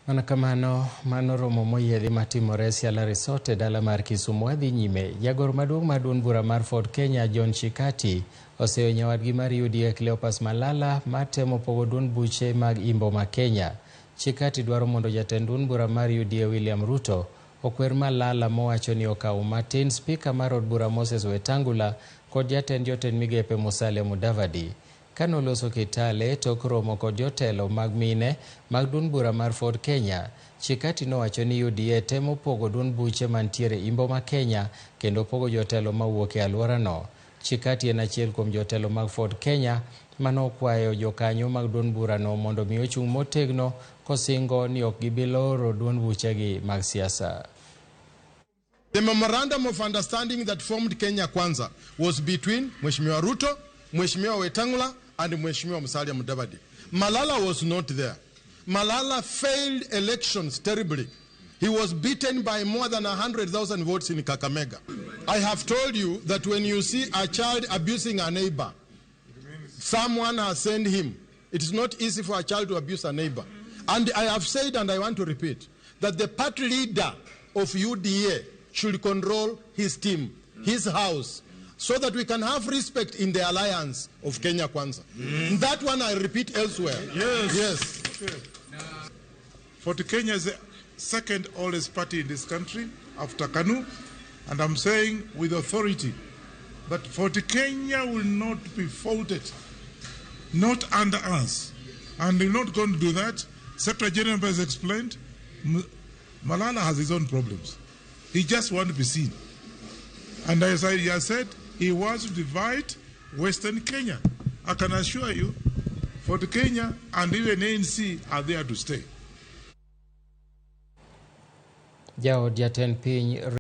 Manakamano mano romo moyiedhi matimore Siala Resort e dala mar Kisumu dhi nyime. Jagoro maduong' mar duond bura mar Ford Kenya John Chikati oseyo nyawadgi mar UDA Cleopas Malala matemo pogo duond buche mag Imbo ma Kenya. Chikati dwaro mondo jatend duond bura mar UDA William Ruto okwer Malala mowacho ni okawo matin spika mar od bura Moses Wetangula kod jatend migepe Musalia Mudavadi. Kanoloso Kitale tok romo kod jotelo mag mine mag duond bura mar Ford Kenya, Chikati nowacho ni UDA temo pogo duond buche mantiere Imbo ma Kenya kendo pogo jotelo mawuok e alworano. Chikati en achiel kuom jotelo mag Ford Kenya manokwayo jokanyo mag duond burano mondo mi ochung' motegno kosingo ni ok gibiloro duond buchegi mag siasa. The memorandum of understanding that formed Kenya Kwanza was between Mheshimiwa Ruto, Mheshimiwa Wetangula, and Mheshimiwa Musalia Mudavadi. Malala was not there. Malala failed elections terribly. He was beaten by more than 100,000 votes in Kakamega. I have told you that when you see a child abusing a neighbor, someone has sent him. It is not easy for a child to abuse a neighbor. And I have said, and I want to repeat, that the party leader of UDA should control his team, his house, so that we can have respect in the alliance of Kenya Kwanza. That one I repeat elsewhere. Yes. Okay. Ford Kenya is the second oldest party in this country after KANU, and I'm saying with authority that Ford Kenya will not be faulted, not under us, and we're not going to do that. Secretary General has explained, Malala has his own problems. He just wants to be seen. And as I said, he wants to divide Western Kenya. I can assure you, Ford Kenya and even ANC are there to stay. Jaod jatend piny